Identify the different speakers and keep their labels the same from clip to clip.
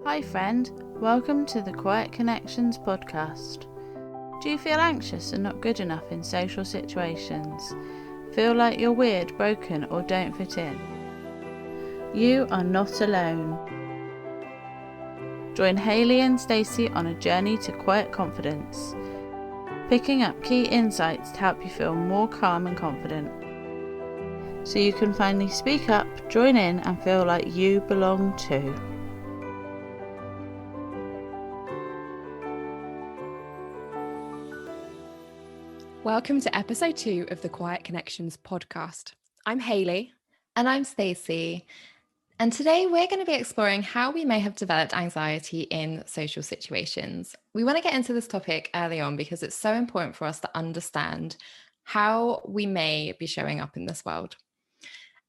Speaker 1: Hi friend, welcome to the Quiet Connections podcast. Do you feel anxious and not good enough in social situations? Feel like you're weird, broken or don't fit in? You are not alone. Join Hayley and Stacey on a journey to quiet confidence, picking up key insights to help you feel more calm and confident, so you can finally speak up, join in and feel like you belong too.
Speaker 2: Welcome to episode 2 of the Quiet Connections podcast. I'm Hayley.
Speaker 3: And I'm Stacey. And today we're going to be exploring how we may have developed anxiety in social situations. We want to get into this topic early on because it's so important for us to understand how we may be showing up in this world.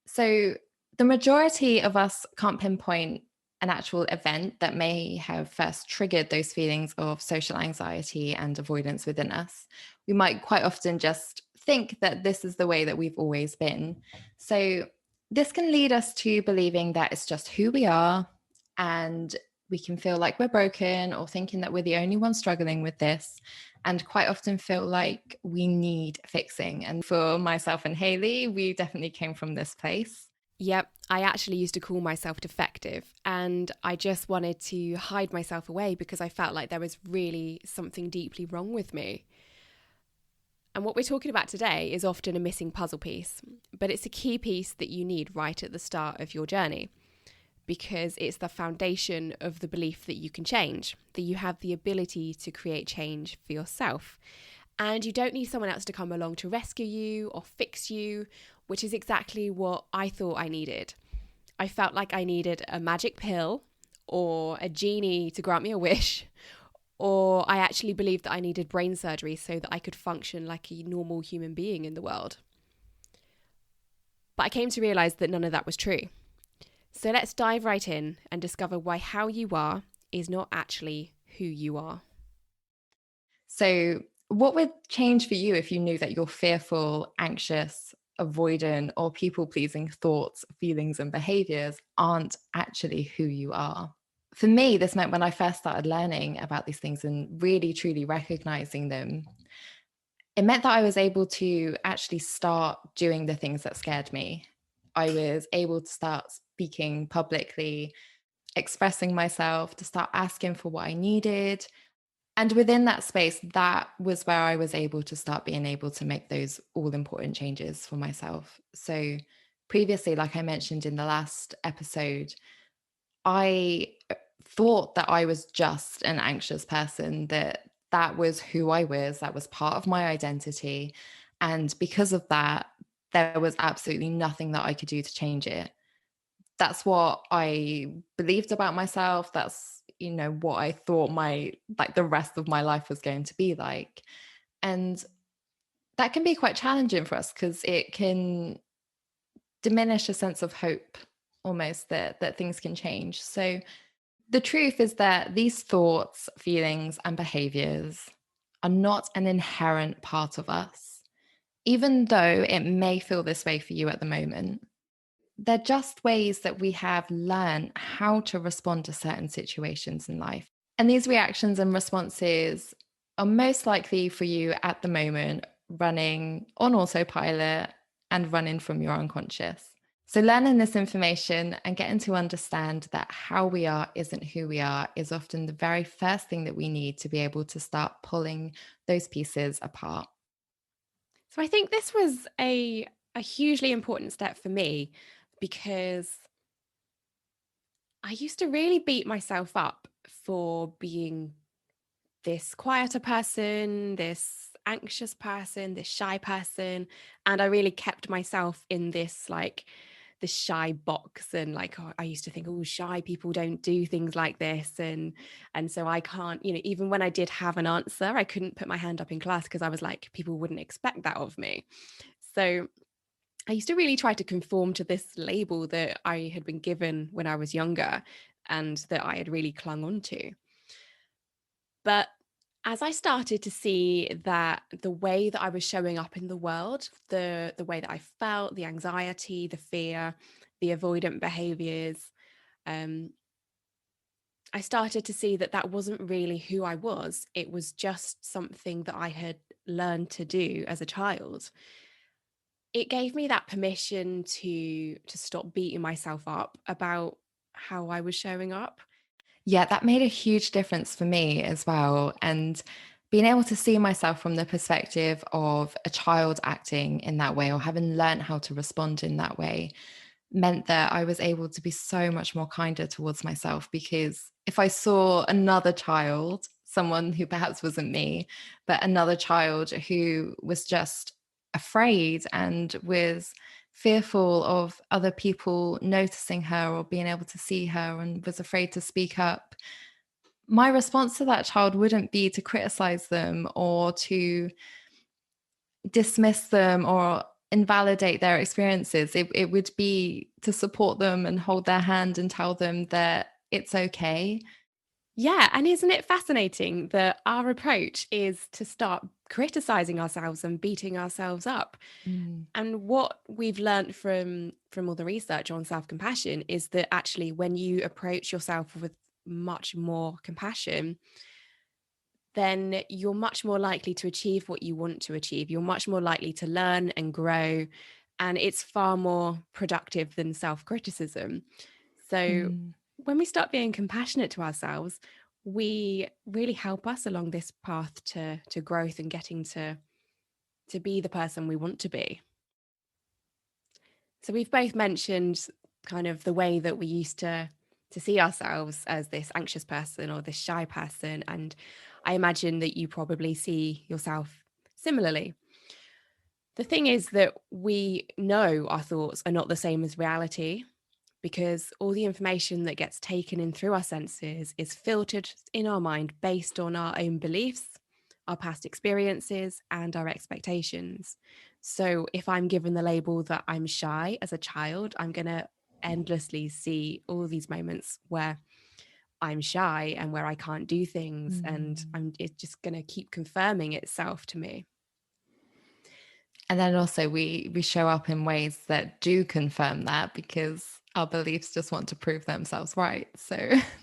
Speaker 3: So the majority of us can't pinpoint an actual event that may have first triggered those feelings of social anxiety and avoidance within us. We might quite often just think that this is the way that we've always been. So this can lead us to believing that it's just who we are, and we can feel like we're broken or thinking that we're the only one struggling with this, and quite often feel like we need fixing. And for myself and Hayley, we definitely came from this place.
Speaker 2: Yep, I actually used to call myself defective, and I just wanted to hide myself away because I felt like there was really something deeply wrong with me. And what we're talking about today is often a missing puzzle piece, but it's a key piece that you need right at the start of your journey, because it's the foundation of the belief that you can change, that you have the ability to create change for yourself. And you don't need someone else to come along to rescue you or fix you, which is exactly what I thought I needed. I felt like I needed a magic pill or a genie to grant me a wish, or I actually believed that I needed brain surgery so that I could function like a normal human being in the world. But I came to realise that none of that was true. So let's dive right in and discover why how you are is not actually who you are.
Speaker 3: So what would change for you if you knew that your fearful, anxious, avoidant, or people-pleasing thoughts, feelings, and behaviors aren't actually who you are? For me, this meant when I first started learning about these things and really truly recognizing them, it meant that I was able to actually start doing the things that scared me. I was able to start speaking publicly, expressing myself, to start asking for what I needed. And within that space, that was where I was able to start being able to make those all important changes for myself. So previously, like I mentioned in the last episode, I thought that I was just an anxious person, that was who I was, that was part of my identity. And because of that, there was absolutely nothing that I could do to change it. That's what I believed about myself. That's, what I thought the rest of my life was going to be like. And that can be quite challenging for us because it can diminish a sense of hope almost that things can change. So the truth is that these thoughts, feelings, and behaviors are not an inherent part of us, even though it may feel this way for you at the moment. They're just ways that we have learned how to respond to certain situations in life. And these reactions and responses are most likely for you at the moment running on autopilot and running from your unconscious. So learning this information and getting to understand that how we are isn't who we are is often the very first thing that we need to be able to start pulling those pieces apart.
Speaker 2: So I think this was a hugely important step for me, because I used to really beat myself up for being this quieter person, this anxious person, this shy person. And I really kept myself in this shy box, and I used to think, oh, shy people don't do things like this, and so I can't, even when I did have an answer, I couldn't put my hand up in class because I was like, people wouldn't expect that of me. So I used to really try to conform to this label that I had been given when I was younger and that I had really clung on to. But as I started to see that the way that I was showing up in the world, the way that I felt, the anxiety, the fear, the avoidant behaviors, I started to see that that wasn't really who I was. It was just something that I had learned to do as a child. It gave me that permission to stop beating myself up about how I was showing up.
Speaker 3: Yeah, that made a huge difference for me as well. And being able to see myself from the perspective of a child acting in that way or having learned how to respond in that way meant that I was able to be so much more kinder towards myself, because if I saw another child, someone who perhaps wasn't me, but another child who was just afraid and was fearful of other people noticing her or being able to see her and was afraid to speak up, my response to that child wouldn't be to criticize them or to dismiss them or invalidate their experiences. It would be to support them and hold their hand and tell them that it's okay.
Speaker 2: Yeah. And isn't it fascinating that our approach is to start criticizing ourselves and beating ourselves up?
Speaker 3: Mm.
Speaker 2: And what we've learned from all the research on self-compassion is that actually when you approach yourself with much more compassion, then you're much more likely to achieve what you want to achieve. You're much more likely to learn and grow. And it's far more productive than self-criticism. So when we start being compassionate to ourselves, we really help us along this path to growth and getting to be the person we want to be. So we've both mentioned kind of the way that we used to see ourselves as this anxious person or this shy person. And I imagine that you probably see yourself similarly. The thing is that we know our thoughts are not the same as reality, because all the information that gets taken in through our senses is filtered in our mind based on our own beliefs, our past experiences, and our expectations. So if I'm given the label that I'm shy as a child, I'm going to endlessly see all these moments where I'm shy and where I can't do things, and it's just going to keep confirming itself to me.
Speaker 3: And then also we show up in ways that do confirm that, because our beliefs just want to prove themselves right. So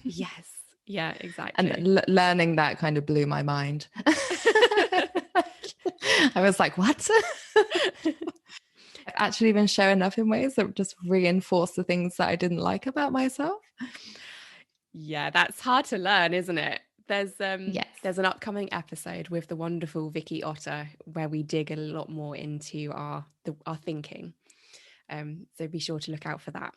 Speaker 2: Yes. Yeah, exactly.
Speaker 3: And learning that kind of blew my mind. I was like, what? I've actually been showing up in ways that just reinforce the things that I didn't like about myself.
Speaker 2: Yeah, that's hard to learn, isn't it? There's
Speaker 3: Yes.
Speaker 2: there's an upcoming episode with the wonderful Vicky Otter where we dig a lot more into our thinking. So be sure to look out for that.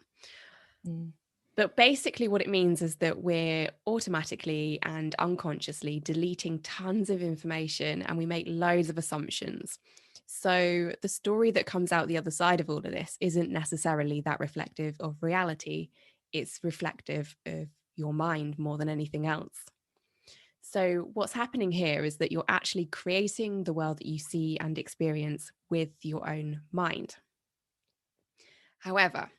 Speaker 2: But basically what it means is that we're automatically and unconsciously deleting tons of information, and we make loads of assumptions. So the story that comes out the other side of all of this isn't necessarily that reflective of reality. It's reflective of your mind more than anything else. So what's happening here is that you're actually creating the world that you see and experience with your own mind. However,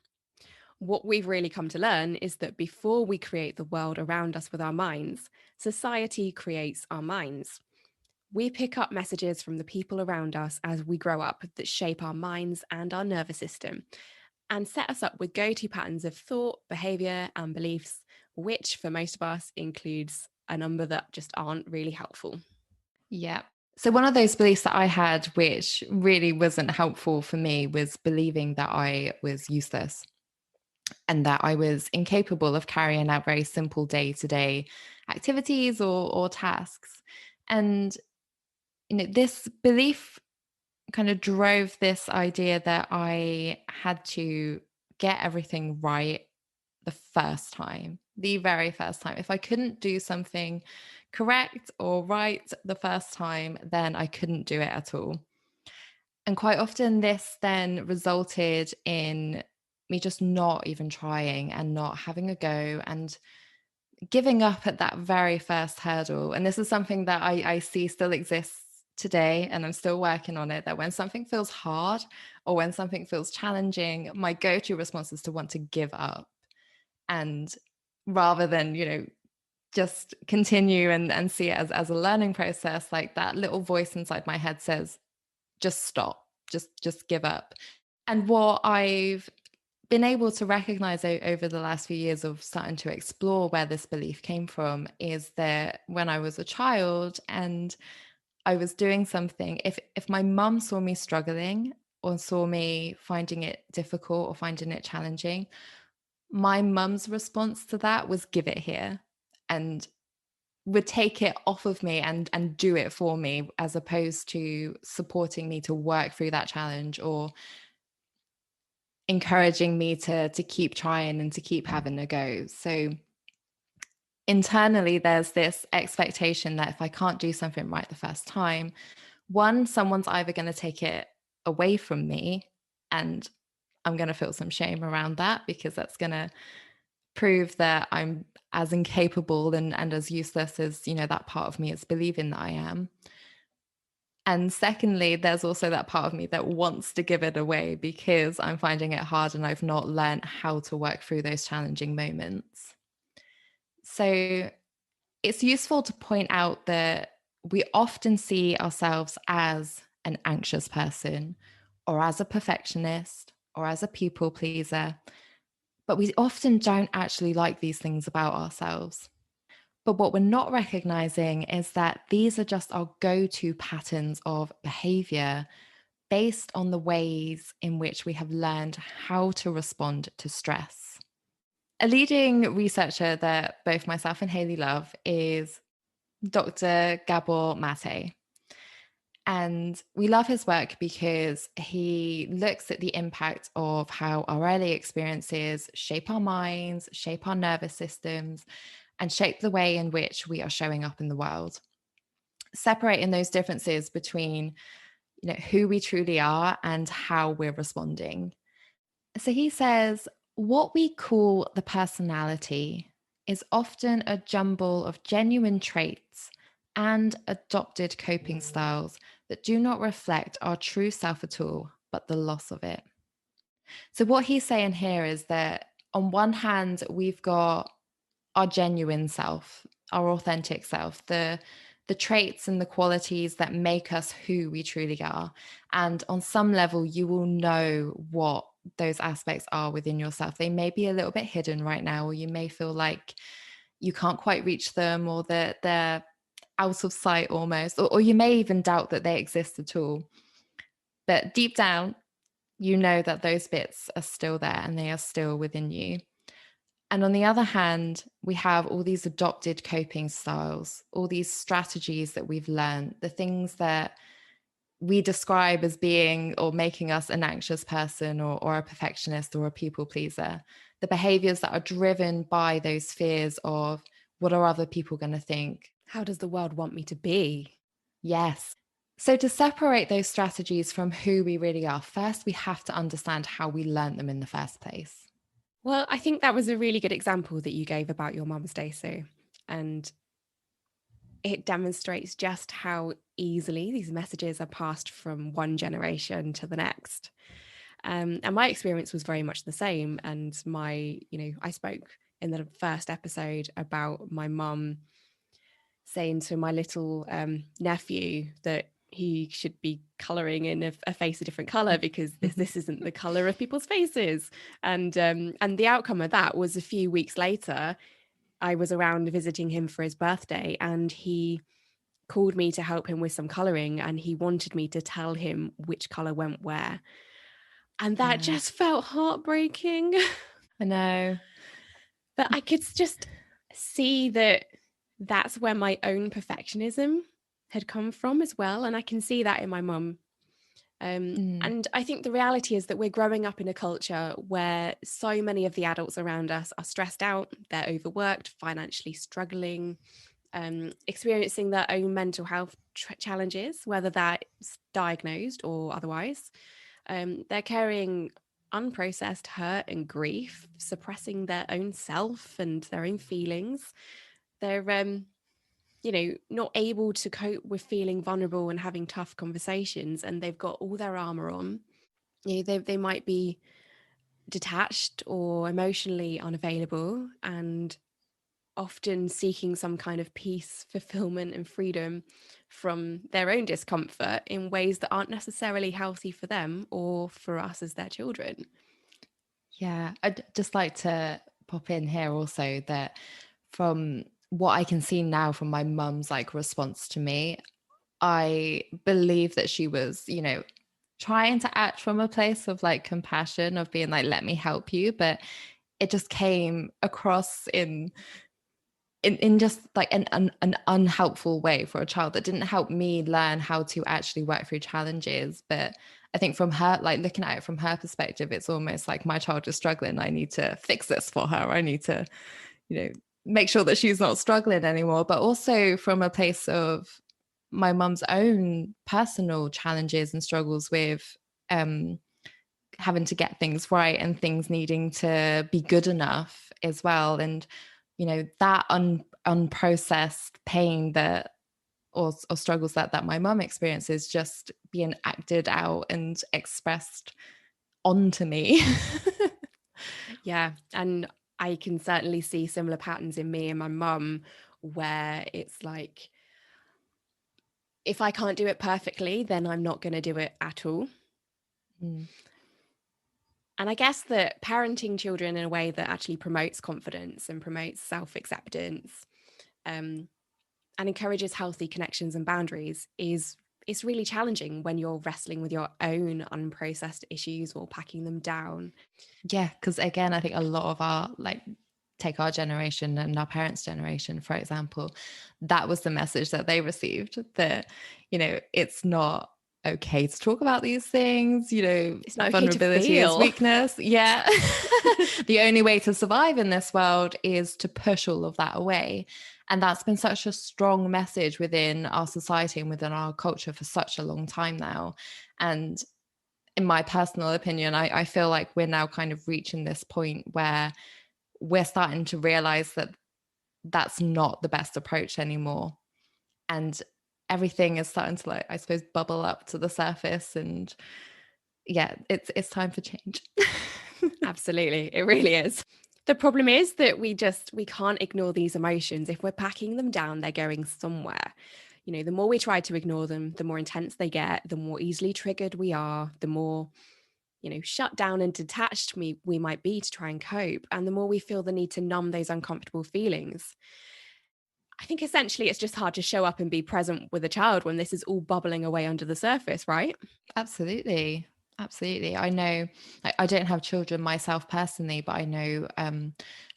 Speaker 2: what we've really come to learn is that before we create the world around us with our minds, society creates our minds. We pick up messages from the people around us as we grow up that shape our minds and our nervous system and set us up with go-to patterns of thought, behavior, and beliefs, which for most of us includes a number that just aren't really helpful.
Speaker 3: Yeah. So one of those beliefs that I had, which really wasn't helpful for me, was believing that I was useless and that I was incapable of carrying out very simple day-to-day activities or tasks. And this belief kind of drove this idea that I had to get everything right the first time, the very first time. If I couldn't do something correct or right the first time, then I couldn't do it at all. And quite often this then resulted in me just not even trying and not having a go and giving up at that very first hurdle. And this is something that I see still exists today, and I'm still working on it, that when something feels hard or when something feels challenging, my go-to response is to want to give up. And rather than just continue and see it as a learning process, like that little voice inside my head says, just stop, just give up. And what I've been able to recognize over the last few years of starting to explore where this belief came from is that when I was a child and I was doing something, if my mum saw me struggling or saw me finding it difficult or finding it challenging, my mum's response to that was give it here, and would take it off of me and do it for me, as opposed to supporting me to work through that challenge or encouraging me to keep trying and to keep having a go. So internally, there's this expectation that if I can't do something right the first time, one, someone's either going to take it away from me, and I'm going to feel some shame around that, because that's going to prove that I'm as incapable and as useless as, that part of me is believing that I am. And secondly, there's also that part of me that wants to give it away because I'm finding it hard and I've not learned how to work through those challenging moments. So it's useful to point out that we often see ourselves as an anxious person, or as a perfectionist, or as a people pleaser, but we often don't actually like these things about ourselves. But what we're not recognizing is that these are just our go-to patterns of behavior based on the ways in which we have learned how to respond to stress. A leading researcher that both myself and Hayley love is Dr. Gabor Mate. And we love his work because he looks at the impact of how our early experiences shape our minds, shape our nervous systems, and shape the way in which we are showing up in the world. Separating those differences between, who we truly are and how we're responding. So he says, what we call the personality is often a jumble of genuine traits and adopted coping styles that do not reflect our true self at all, but the loss of it. So what he's saying here is that on one hand, we've got our genuine self, our authentic self, the traits and the qualities that make us who we truly are. And on some level, you will know what those aspects are within yourself. They may be a little bit hidden right now, or you may feel like you can't quite reach them, or that they're out of sight almost, or you may even doubt that they exist at all. But deep down, you know that those bits are still there and they are still within you. And on the other hand, we have all these adopted coping styles, all these strategies that we've learned, the things that we describe as being or making us an anxious person or a perfectionist or a people pleaser, the behaviors that are driven by those fears of what are other people going to think?
Speaker 2: How does the world want me to be?
Speaker 3: Yes. So to separate those strategies from who we really are, first we have to understand how we learned them in the first place.
Speaker 2: Well, I think that was a really good example that you gave about your mum, Stacey. And it demonstrates just how easily these messages are passed from one generation to the next. And my experience was very much the same. And I spoke in the first episode about my mum saying to my little nephew that he should be colouring in a face a different colour because this isn't the colour of people's faces. And the outcome of that was a few weeks later, I was around visiting him for his birthday, and he called me to help him with some colouring, and he wanted me to tell him which colour went where. And that just felt heartbreaking.
Speaker 3: I know.
Speaker 2: But I could just see that that's where my own perfectionism had come from as well. And I can see that in my mum. And I think the reality is that we're growing up in a culture where so many of the adults around us are stressed out, they're overworked, financially struggling, experiencing their own mental health challenges, whether that's diagnosed or otherwise. They're carrying unprocessed hurt and grief, suppressing their own self and their own feelings. They're not able to cope with feeling vulnerable and having tough conversations, and they've got all their armor on. They might be detached or emotionally unavailable, and often seeking some kind of peace, fulfillment, and freedom from their own discomfort in ways that aren't necessarily healthy for them or for us as their children.
Speaker 3: Yeah, I'd just like to pop in here also that from what I can see now from my mum's like response to me, I believe that she was, trying to act from a place of like compassion, of being like, let me help you. But it just came across in just like an unhelpful way for a child that didn't help me learn how to actually work through challenges. But I think from her, like looking at it from her perspective, it's almost like my child is struggling. I need to fix this for her. I need to, make sure that she's not struggling anymore. But also from a place of my mum's own personal challenges and struggles with having to get things right and things needing to be good enough as well. And that unprocessed pain that or struggles that my mum experiences just being acted out and expressed onto me.
Speaker 2: Yeah, and I can certainly see similar patterns in me and my mum, where it's like, if I can't do it perfectly, then I'm not going to do it at all.
Speaker 3: Mm.
Speaker 2: And I guess that parenting children in a way that actually promotes confidence and promotes self-acceptance, and encourages healthy connections and boundaries is really challenging when you're wrestling with your own unprocessed issues or packing them down.
Speaker 3: Yeah, because again, I think a lot of our take our generation and our parents' generation, for example, that was the message that they received, that, it's not okay to talk about these things,
Speaker 2: It's not okay to
Speaker 3: vulnerability is
Speaker 2: feel.
Speaker 3: weakness. Yeah. The only way to survive in this world is to push all of that away. And that's been such a strong message within our society and within our culture for such a long time now. And in my personal opinion, I feel like we're now kind of reaching this point where we're starting to realize that that's not the best approach anymore. And everything is starting to, like, I suppose, bubble up to the surface. And yeah, it's time for change.
Speaker 2: Absolutely, it really is. The problem is that we can't ignore these emotions. If we're packing them down, they're going somewhere. The more we try to ignore them, the more intense they get, the more easily triggered we are, the more shut down and detached we might be to try and cope, and the more we feel the need to numb those uncomfortable feelings. I think essentially it's just hard to show up and be present with a child when this is all bubbling away under the surface, right?
Speaker 3: Absolutely. Absolutely. I know I don't have children myself personally, but I know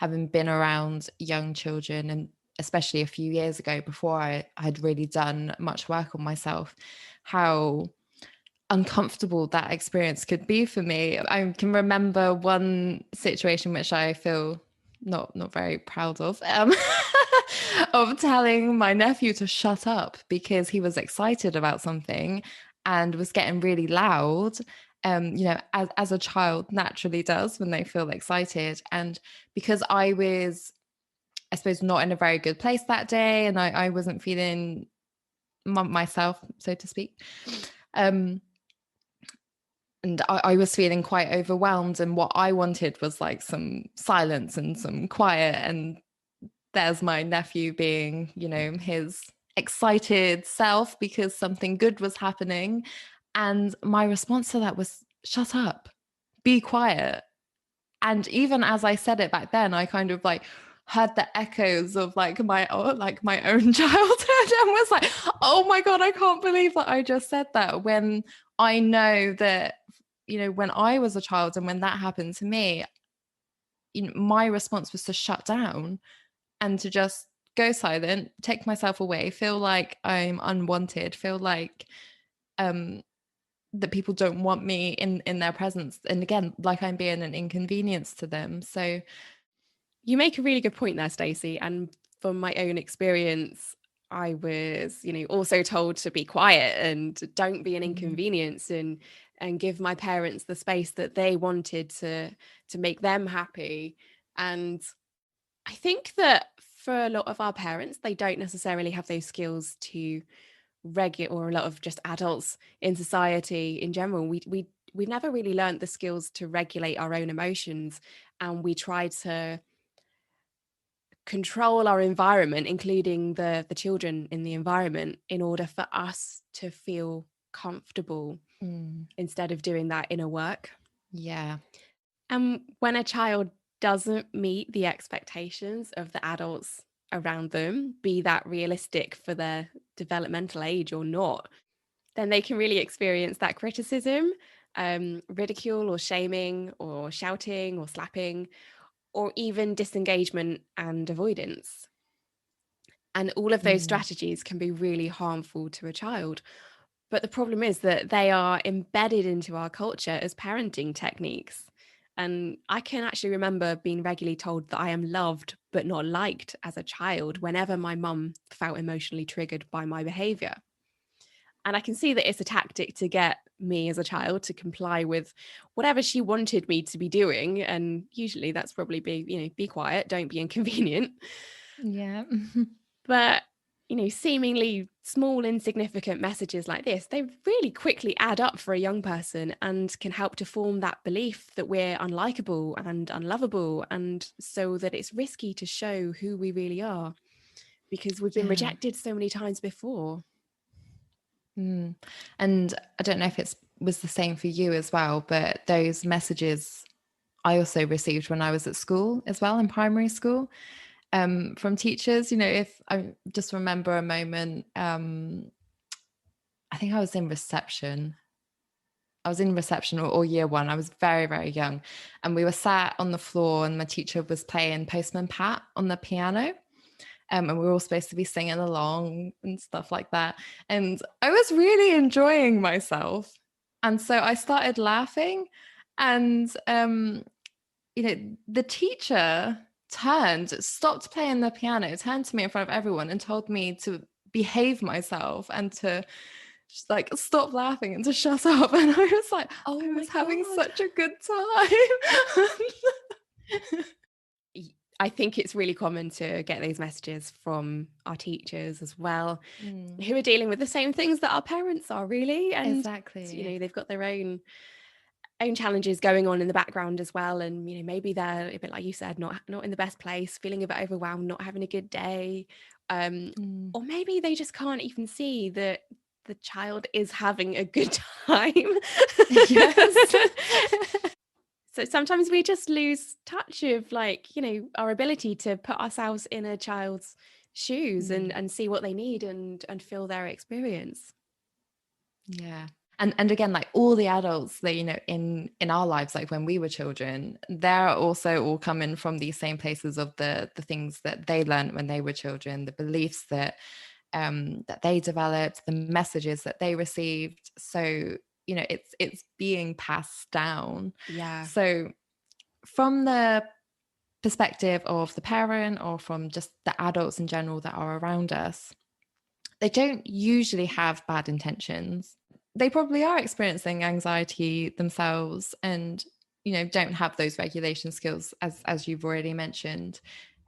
Speaker 3: having been around young children, and especially a few years ago before I had really done much work on myself, how uncomfortable that experience could be for me. I can remember one situation which I feel not very proud of, of telling my nephew to shut up because he was excited about something and was getting really loud, as a child naturally does when they feel excited. And because I was, I suppose, not in a very good place that day, and I wasn't feeling myself, so to speak, and I was feeling quite overwhelmed, and what I wanted was like some silence and some quiet. And there's my nephew being, his excited self because something good was happening. And my response to that was, shut up, be quiet. And even as I said it back then, I kind of like heard the echoes of my own childhood, and was like, oh my God, I can't believe that I just said that, when I know that, when I was a child and when that happened to me, my response was to shut down and to just go silent, take myself away, feel like I'm unwanted, feel like that people don't want me in their presence, and again, like I'm being an inconvenience to them. So
Speaker 2: You make a really good point there, Stacey. And from my own experience, I was, also told to be quiet and don't be an inconvenience, and give my parents the space that they wanted to make them happy. And I think that for a lot of our parents, they don't necessarily have those skills to regulate, or a lot of just adults in society in general. We've never really learned the skills to regulate our own emotions, and we try to control our environment, including the children in the environment, in order for us to feel comfortable, instead of doing that inner work.
Speaker 3: yeah.
Speaker 2: And when a child doesn't meet the expectations of the adults around them, be that realistic for their developmental age or not, then they can really experience that criticism, ridicule or shaming or shouting or slapping, or even disengagement and avoidance. And all of those
Speaker 3: Mm.
Speaker 2: strategies can be really harmful to a child. But the problem is that they are embedded into our culture as parenting techniques. And I can actually remember being regularly told that I am loved but not liked as a child whenever my mum felt emotionally triggered by my behavior. And I can see that it's a tactic to get me as a child to comply with whatever she wanted me to be doing. And usually that's probably be quiet, don't be inconvenient.
Speaker 3: Yeah.
Speaker 2: But, seemingly small, insignificant messages like this, they really quickly add up for a young person and can help to form that belief that we're unlikable and unlovable. And so that it's risky to show who we really are because we've been
Speaker 3: Yeah.
Speaker 2: rejected so many times before.
Speaker 3: Mm. And I don't know if it was the same for you as well, but those messages I also received when I was at school as well, in primary school, from teachers. If I just remember a moment, I think I was in reception. Or year one. I was very, very young. And we were sat on the floor and my teacher was playing Postman Pat on the piano. And we were all supposed to be singing along and stuff like that. And I was really enjoying myself. And so I started laughing. And, the teacher stopped playing the piano, turned to me in front of everyone and told me to behave myself and to just like stop laughing and to shut up. And I was like,
Speaker 2: Oh
Speaker 3: I
Speaker 2: my
Speaker 3: was having
Speaker 2: God.
Speaker 3: such a good time.
Speaker 2: I think it's really common to get those messages from our teachers as well, who are dealing with the same things that our parents are, really. And,
Speaker 3: Exactly.
Speaker 2: they've got their own challenges going on in the background as well. And, maybe they're a bit like you said, not in the best place, feeling a bit overwhelmed, not having a good day. Or maybe they just can't even see that the child is having a good time.
Speaker 3: Yes.
Speaker 2: So sometimes we just lose touch of our ability to put ourselves in a child's shoes and see what they need and feel their experience.
Speaker 3: Yeah. And again, like all the adults that, in our lives, like when we were children, they're also all coming from these same places of the things that they learned when they were children, the beliefs that they developed, the messages that they received. So, it's being passed down.
Speaker 2: Yeah.
Speaker 3: So from the perspective of the parent or from just the adults in general that are around us, they don't usually have bad intentions. They probably are experiencing anxiety themselves and, don't have those regulation skills as you've already mentioned.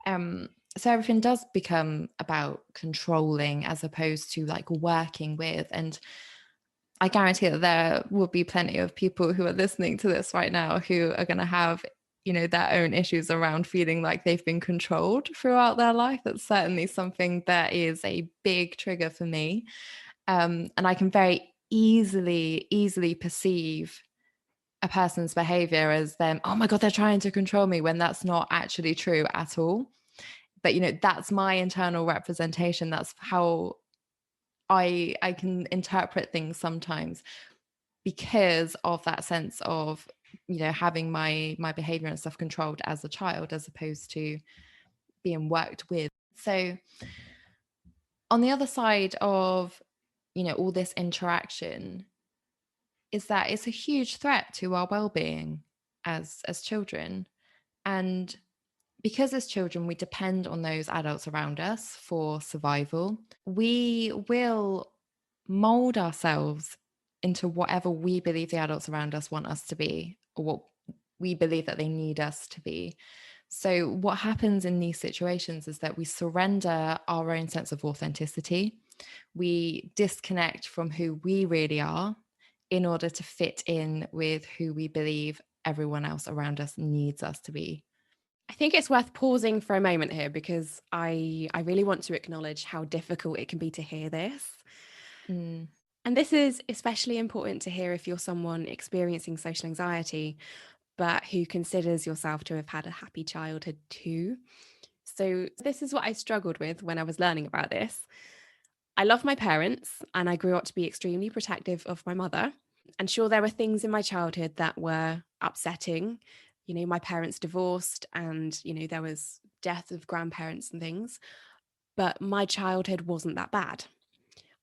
Speaker 3: So everything does become about controlling as opposed to like working with. And I guarantee that there will be plenty of people who are listening to this right now who are going to have, their own issues around feeling like they've been controlled throughout their life. That's certainly something that is a big trigger for me. And I can very easily perceive a person's behavior as them, oh my God, they're trying to control me, when that's not actually true at all. But, that's my internal representation. That's how I can interpret things sometimes, because of that sense of, having my behavior and stuff controlled as a child as opposed to being worked with. So on the other side of, all this interaction is that it's a huge threat to our well-being as children. And because as children we depend on those adults around us for survival, we will mold ourselves into whatever we believe the adults around us want us to be, or what we believe that they need us to be. So what happens in these situations is that we surrender our own sense of authenticity. We disconnect from who we really are in order to fit in with who we believe everyone else around us needs us to be.
Speaker 2: I think it's worth pausing for a moment here because I really want to acknowledge how difficult it can be to hear this.
Speaker 3: Mm.
Speaker 2: And this is especially important to hear if you're someone experiencing social anxiety. but who considers yourself to have had a happy childhood too. So this is what I struggled with when I was learning about this. I love my parents and I grew up to be extremely protective of my mother. And sure, there were things in my childhood that were upsetting. You know, my parents divorced and, you know, there was death of grandparents and things. But my childhood wasn't that bad.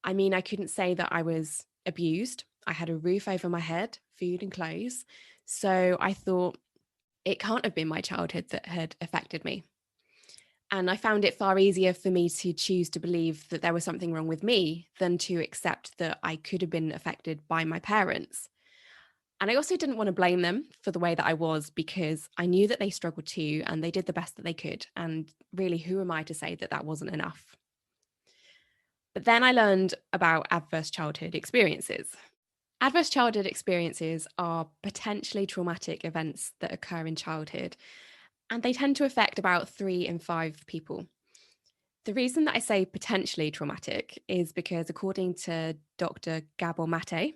Speaker 2: I mean, I couldn't say that I was abused. I had a roof over my head, food and clothes. So I thought it can't have been my childhood that had affected me. And I found it far easier for me to choose to believe that there was something wrong with me than to accept that I could have been affected by my parents. And I also didn't want to blame them for the way that I was, because I knew that they struggled too and they did the best that they could. And really, who am I to say that that wasn't enough? But then I learned about adverse childhood experiences. Adverse childhood experiences are potentially traumatic events that occur in childhood, and they tend to affect about 3 in 5 people. The reason that I say potentially traumatic is because, according to Dr. Gabor Mate,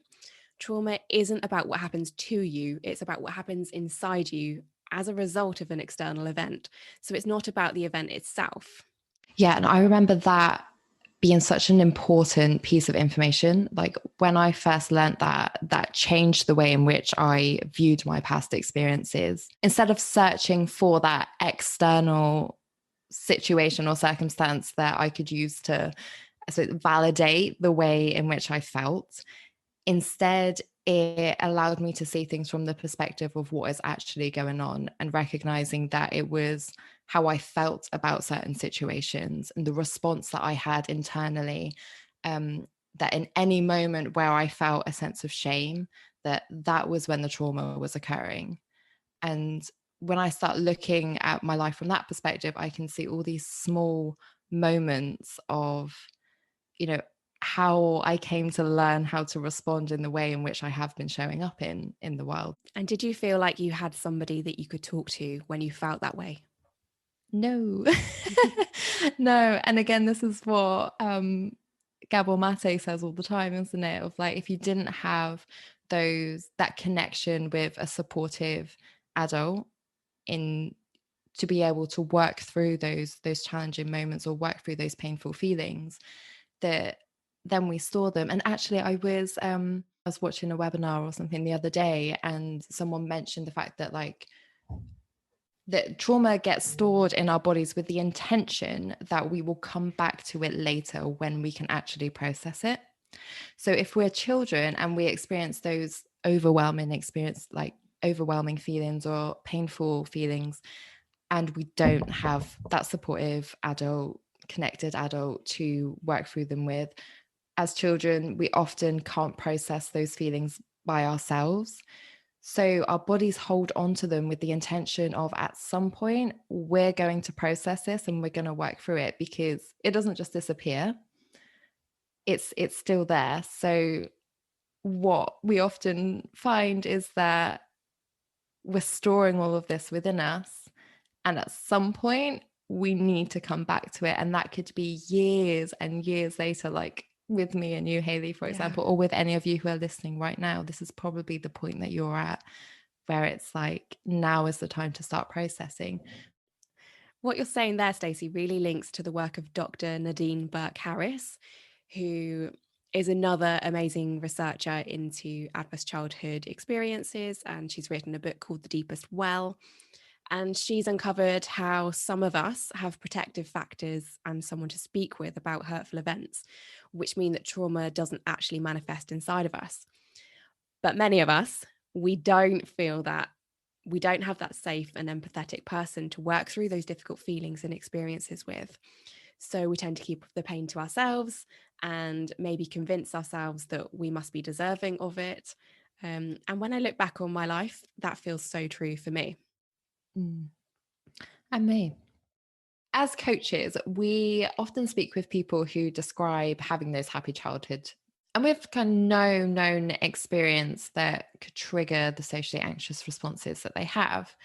Speaker 2: trauma isn't about what happens to you, it's about what happens inside you as a result of an external event. So it's not about the event itself.
Speaker 3: Yeah, and I remember that being such an important piece of information. Like when I first learned that, that changed the way in which I viewed my past experiences. Instead of searching for that external situation or circumstance that I could use to validate the way in which I felt, instead, it allowed me to see things from the perspective of what is actually going on and recognizing that it was how I felt about certain situations and the response that I had internally. That in any moment where I felt a sense of shame, that was when the trauma was occurring. And when I start looking at my life from that perspective, I can see all these small moments of, you know, how I came to learn how to respond in the way in which I have been showing up in the world.
Speaker 2: And did you feel like you had somebody that you could talk to when you felt that way?
Speaker 3: No. No. And again, this is what Gabor Mate says all the time, isn't it? Of like, if you didn't have that connection with a supportive adult in to be able to work through those challenging moments or work through those painful feelings, that then we store them. And actually I was watching a webinar or something the other day, and someone mentioned the fact that like that trauma gets stored in our bodies with the intention that we will come back to it later when we can actually process it. So if we're children and we experience those overwhelming feelings or painful feelings, and we don't have that supportive adult, connected adult to work through them with, as children, we often can't process those feelings by ourselves. So our bodies hold on to them with the intention of, at some point, we're going to process this and we're going to work through it, because it doesn't just disappear. It's still there. So what we often find is that we're storing all of this within us, and at some point we need to come back to it. And that could be years and years later, like with me and you, Hayley, for example, or with any of you who are listening right now. This is probably the point that you're at, where it's like, now is the time to start processing.
Speaker 2: What you're saying there, Stacey, really links to the work of Dr. Nadine Burke-Harris, who is another amazing researcher into adverse childhood experiences. And she's written a book called The Deepest Well. And she's uncovered how some of us have protective factors and someone to speak with about hurtful events, which mean that trauma doesn't actually manifest inside of us. But many of us, we don't feel that. We don't have that safe and empathetic person to work through those difficult feelings and experiences with. So we tend to keep the pain to ourselves and maybe convince ourselves that we must be deserving of it. And when I look back on my life, that feels so true for me.
Speaker 3: And me. As coaches, we often speak with people who describe having those happy childhood, and we've kind of no known experience that could trigger the socially anxious responses that they have.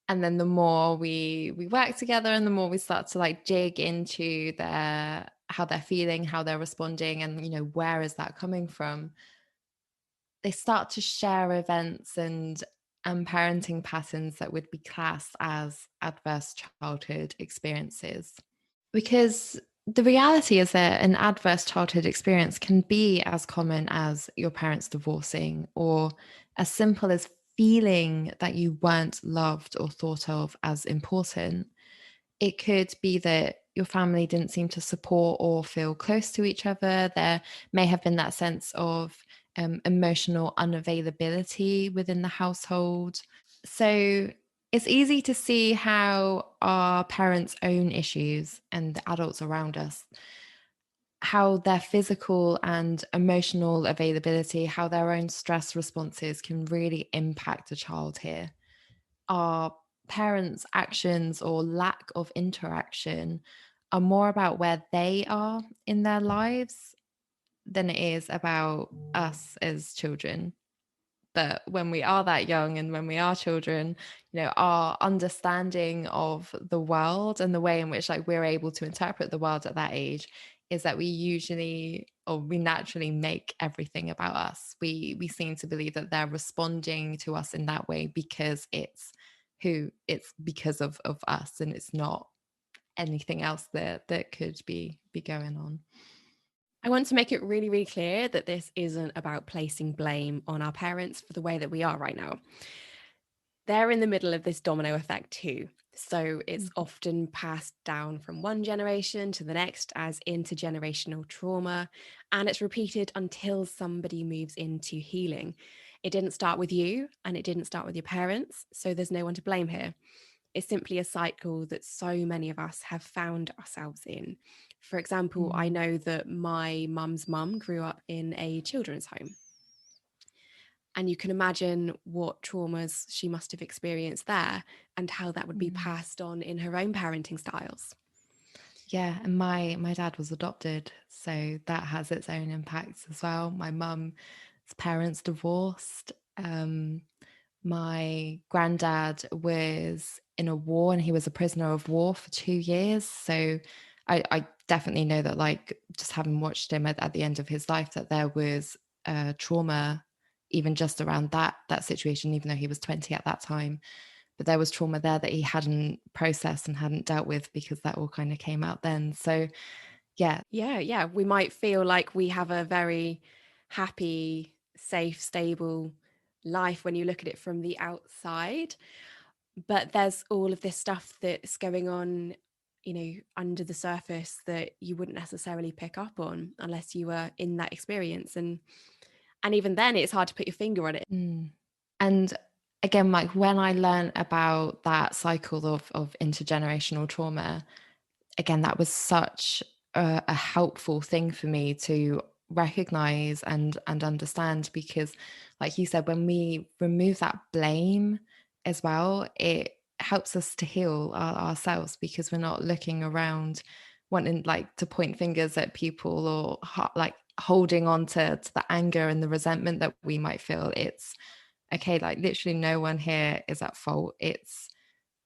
Speaker 3: And then the more we work together, and the more we start to like dig into how they're feeling, how they're responding, and, you know, where is that coming from, they start to share events and and parenting patterns that would be classed as adverse childhood experiences. Because the reality is that an adverse childhood experience can be as common as your parents divorcing, or as simple as feeling that you weren't loved or thought of as important. It could be that your family didn't seem to support or feel close to each other. There may have been that sense of emotional unavailability within the household. So it's easy to see how our parents' own issues and the adults around us, how their physical and emotional availability, how their own stress responses can really impact a child here. Our parents' actions or lack of interaction are more about where they are in their lives than it is about us as children. But when we are that young and when we are children, our understanding of the world and the way in which like we're able to interpret the world at that age is that we usually, or we naturally, make everything about us. We seem to believe that they're responding to us in that way because it's because of us, and it's not anything else that could be going on.
Speaker 2: I want to make it really, really clear that this isn't about placing blame on our parents for the way that we are right now. They're in the middle of this domino effect too. So it's often passed down from one generation to the next as intergenerational trauma, and it's repeated until somebody moves into healing. It didn't start with you, and it didn't start with your parents, so there's no one to blame here. It's simply a cycle that so many of us have found ourselves in. For example, I know that my mum's mum grew up in a children's home. And you can imagine what traumas she must have experienced there and how that would be passed on in her own parenting styles.
Speaker 3: Yeah, and my dad was adopted, so that has its own impacts as well. My mum's parents divorced. My granddad was in a war, and he was a prisoner of war for 2 years. So I definitely know that, like, just having watched him at the end of his life, that there was trauma even just around that situation, even though he was 20 at that time. But there was trauma there that he hadn't processed and hadn't dealt with, because that all kind of came out then. So yeah.
Speaker 2: We might feel like we have a very happy, safe, stable life when you look at it from the outside, but there's all of this stuff that's going on, under the surface, that you wouldn't necessarily pick up on unless you were in that experience. And even then, it's hard to put your finger on it.
Speaker 3: And again, like, when I learned about that cycle of intergenerational trauma, again, that was such a helpful thing for me to recognize and understand, because, like you said, when we remove that blame as well, it helps us to heal ourselves, because we're not looking around wanting like to point fingers at people, or like holding on to the anger and the resentment that we might feel. It's okay, like, literally no one here is at fault. It's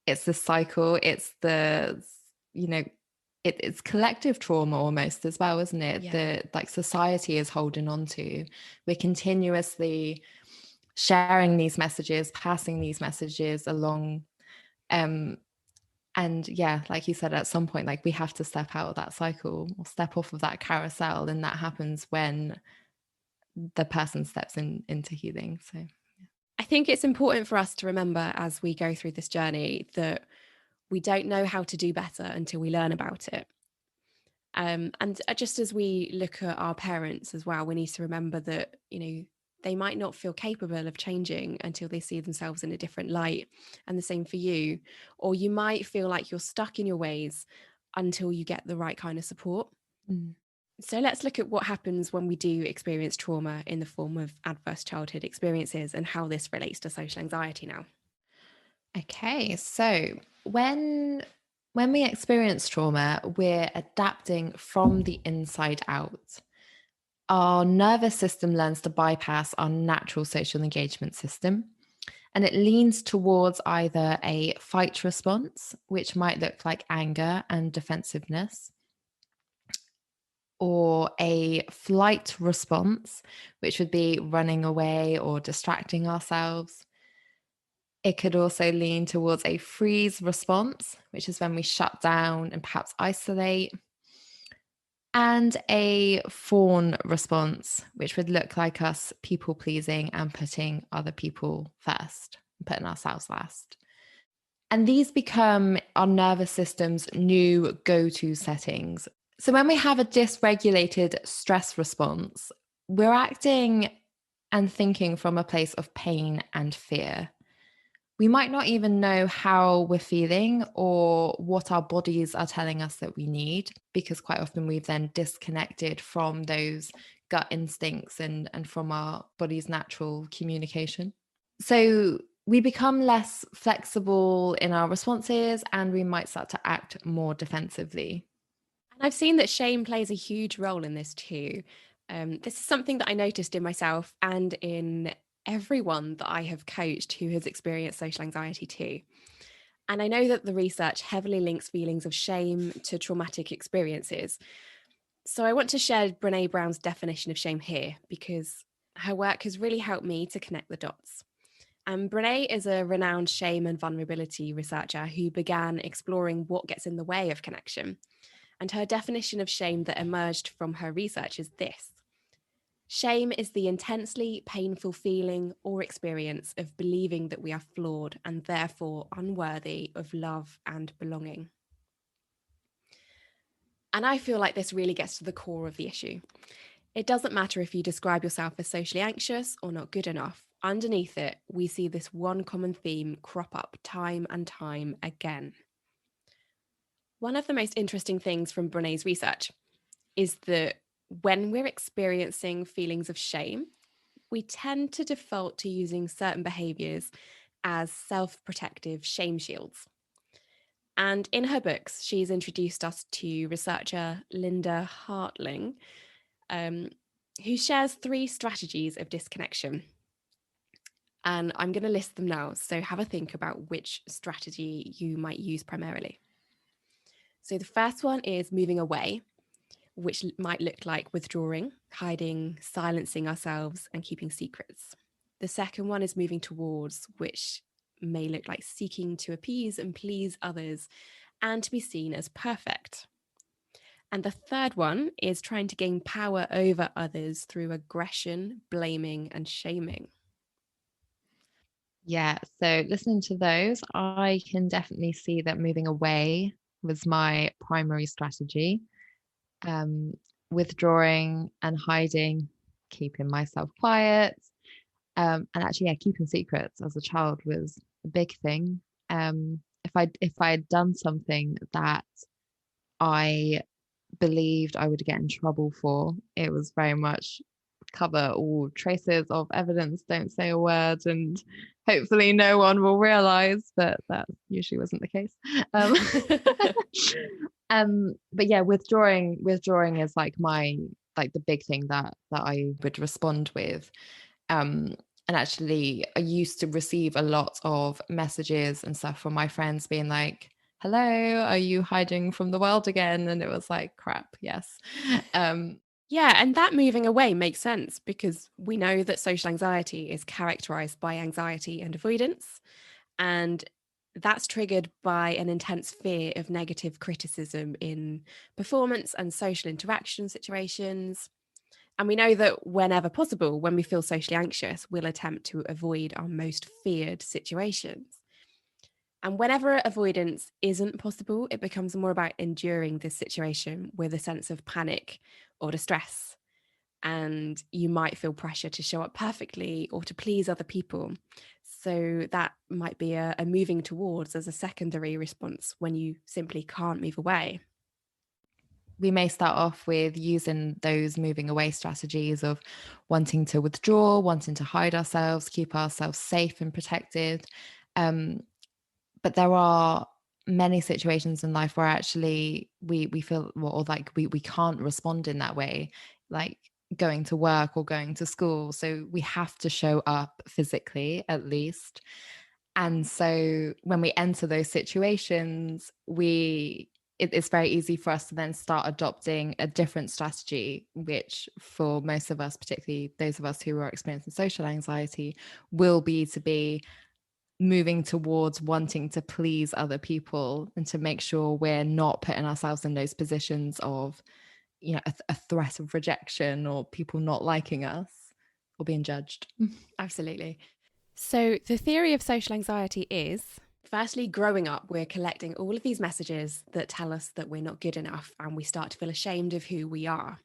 Speaker 3: the cycle. It's the, it's collective trauma almost as well, isn't it? The, like, society is holding on to. We're continuously sharing these messages, passing these messages along. And yeah, like you said, at some point, like, we have to step out of that cycle or step off of that carousel. And that happens when the person steps into healing. So
Speaker 2: I think it's important for us to remember as we go through this journey that we don't know how to do better until we learn about it. And just as we look at our parents as well, we need to remember that, they might not feel capable of changing until they see themselves in a different light. And the same for you. Or you might feel like you're stuck in your ways until you get the right kind of support. So let's look at what happens when we do experience trauma in the form of adverse childhood experiences and how this relates to social anxiety now.
Speaker 3: Okay, so when we experience trauma, we're adapting from the inside out. Our nervous system learns to bypass our natural social engagement system, and it leans towards either a fight response, which might look like anger and defensiveness, or a flight response, which would be running away or distracting ourselves. It could also lean towards a freeze response, which is when we shut down and perhaps isolate, and a fawn response, which would look like us people pleasing and putting other people first, putting ourselves last. And these become our nervous system's new go-to settings. So when we have a dysregulated stress response, we're acting and thinking from a place of pain and fear. We might not even know how we're feeling or what our bodies are telling us that we need, because quite often we've then disconnected from those gut instincts and from our body's natural communication. So we become less flexible in our responses and we might start to act more defensively.
Speaker 2: And I've seen that shame plays a huge role in this too. This is something that I noticed in myself and in everyone that I have coached who has experienced social anxiety too. And I know that the research heavily links feelings of shame to traumatic experiences. So I want to share Brene Brown's definition of shame here because her work has really helped me to connect the dots. And Brene is a renowned shame and vulnerability researcher who began exploring what gets in the way of connection. And her definition of shame that emerged from her research is this: shame is the intensely painful feeling or experience of believing that we are flawed and therefore unworthy of love and belonging. And I feel like this really gets to the core of the issue. It doesn't matter if you describe yourself as socially anxious or not good enough. Underneath it, we see this one common theme crop up time and time again. One of the most interesting things from Brené's research is that when we're experiencing feelings of shame, we tend to default to using certain behaviors as self-protective shame shields. And in her books, she's introduced us to researcher Linda Hartling, who shares 3 strategies of disconnection. And I'm going to list them now, so have a think about which strategy you might use primarily. So the first one is moving away, which might look like withdrawing, hiding, silencing ourselves, and keeping secrets. The second one is moving towards, which may look like seeking to appease and please others and to be seen as perfect. And the third one is trying to gain power over others through aggression, blaming, and shaming.
Speaker 3: Yeah, so listening to those, I can definitely see that moving away was my primary strategy. Withdrawing and hiding, keeping myself quiet, and actually, yeah, keeping secrets as a child was a big thing. If I had done something that I believed I would get in trouble for, it was very much cover all traces of evidence, don't say a word, and hopefully no one will realize, but that usually wasn't the case. But yeah, withdrawing is like the big thing that I would respond with. And actually, I used to receive a lot of messages and stuff from my friends being like, hello, are you hiding from the world again? And it was like, crap, yes.
Speaker 2: Yeah, and that moving away makes sense because we know that social anxiety is characterized by anxiety and avoidance. And that's triggered by an intense fear of negative criticism in performance and social interaction situations. And we know that whenever possible, when we feel socially anxious, we'll attempt to avoid our most feared situations. And whenever avoidance isn't possible, it becomes more about enduring this situation with a sense of panic or distress. And you might feel pressure to show up perfectly or to please other people. So that might be a moving towards as a secondary response when you simply can't move away.
Speaker 3: We may start off with using those moving away strategies of wanting to withdraw, wanting to hide ourselves, keep ourselves safe and protected. But there are many situations in life where actually we feel or like we can't respond in that way, like going to work or going to school. So we have to show up physically at least. And so when we enter those situations, it's very easy for us to then start adopting a different strategy, which for most of us, particularly those of us who are experiencing social anxiety, will be to be moving towards wanting to please other people and to make sure we're not putting ourselves in those positions of, you know, a threat of rejection or people not liking us or being judged.
Speaker 2: Absolutely. So the theory of social anxiety is, firstly, growing up, we're collecting all of these messages that tell us that we're not good enough and we start to feel ashamed of who we are.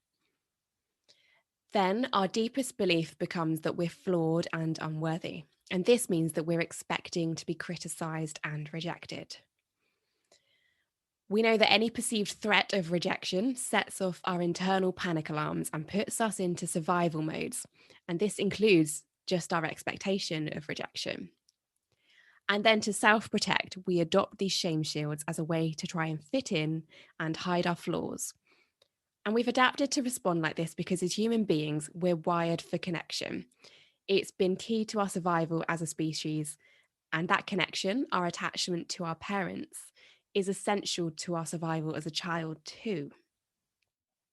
Speaker 2: Then our deepest belief becomes that we're flawed and unworthy. And this means that we're expecting to be criticised and rejected. We know that any perceived threat of rejection sets off our internal panic alarms and puts us into survival modes. And this includes just our expectation of rejection. And then to self-protect, we adopt these shame shields as a way to try and fit in and hide our flaws. And we've adapted to respond like this because as human beings, we're wired for connection. It's been key to our survival as a species. And that connection, our attachment to our parents, is essential to our survival as a child too.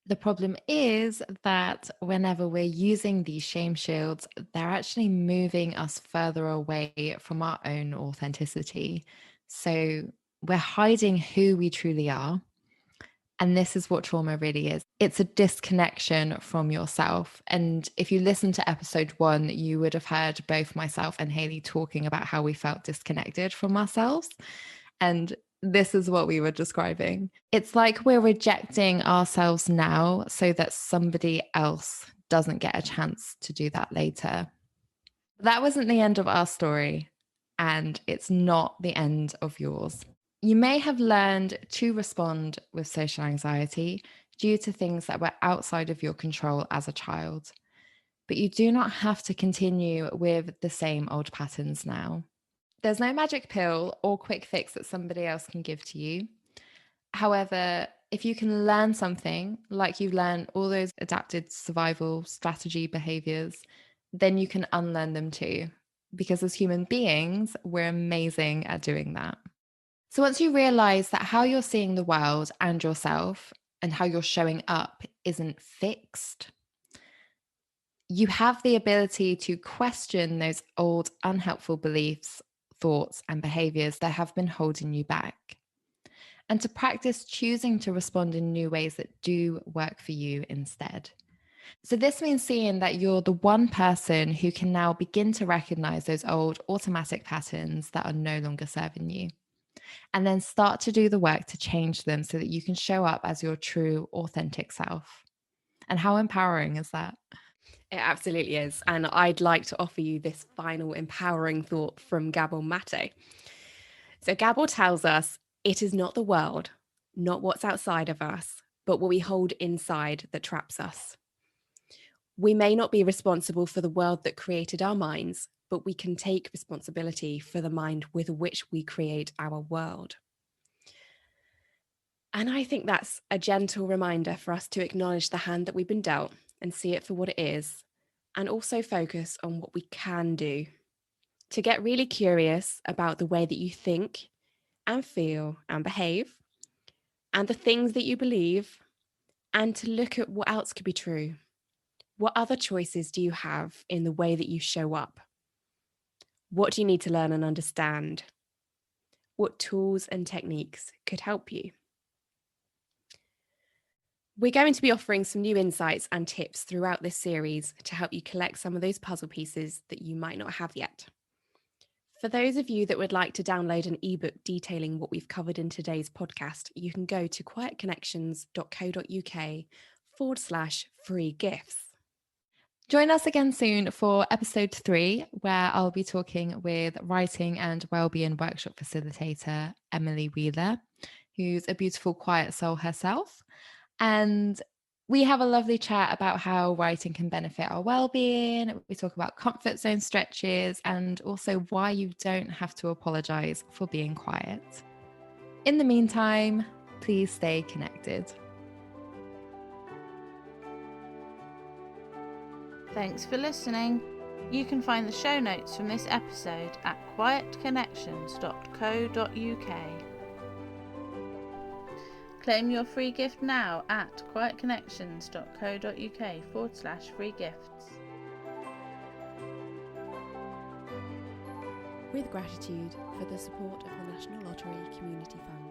Speaker 3: The problem is that whenever we're using these shame shields, they're actually moving us further away from our own authenticity. So we're hiding who we truly are. And this is what trauma really is. It's a disconnection from yourself. And if you listen to episode 1, you would have heard both myself and Hayley talking about how we felt disconnected from ourselves. And this is what we were describing. It's like we're rejecting ourselves now so that somebody else doesn't get a chance to do that later. That wasn't the end of our story, and it's not the end of yours. You may have learned to respond with social anxiety due to things that were outside of your control as a child, but you do not have to continue with the same old patterns now. There's no magic pill or quick fix that somebody else can give to you. However, if you can learn something, like you've learned all those adapted survival strategy behaviors, then you can unlearn them too. Because as human beings, we're amazing at doing that. So once you realize that how you're seeing the world and yourself and how you're showing up isn't fixed, you have the ability to question those old unhelpful beliefs, thoughts, and behaviors that have been holding you back, and to practice choosing to respond in new ways that do work for you instead. So this means seeing that you're the one person who can now begin to recognize those old automatic patterns that are no longer serving you, and then start to do the work to change them so that you can show up as your true, authentic self. And how empowering is that?
Speaker 2: It absolutely is. And I'd like to offer you this final empowering thought from Gabor Mate. So Gabor tells us it is not the world, not what's outside of us, but what we hold inside that traps us. We may not be responsible for the world that created our minds, but we can take responsibility for the mind with which we create our world. And I think that's a gentle reminder for us to acknowledge the hand that we've been dealt and see it for what it is, and also focus on what we can do. To get really curious about the way that you think and feel and behave, and the things that you believe, and to look at what else could be true. What other choices do you have in the way that you show up? What do you need to learn and understand? What tools and techniques could help you? We're going to be offering some new insights and tips throughout this series to help you collect some of those puzzle pieces that you might not have yet. For those of you that would like to download an ebook detailing what we've covered in today's podcast, you can go to quietconnections.co.uk/free gifts.
Speaker 3: Join us again soon for episode 3, where I'll be talking with writing and wellbeing workshop facilitator Emily Wheeler, who's a beautiful, quiet soul herself. And we have a lovely chat about how writing can benefit our well-being. We talk about comfort zone stretches and also why you don't have to apologize for being quiet. In the meantime, please stay connected.
Speaker 1: Thanks for listening. You can find the show notes from this episode at quietconnections.co.uk. Claim your free gift now at quietconnections.co.uk/free gifts.
Speaker 4: with gratitude for the support of the National Lottery Community Fund.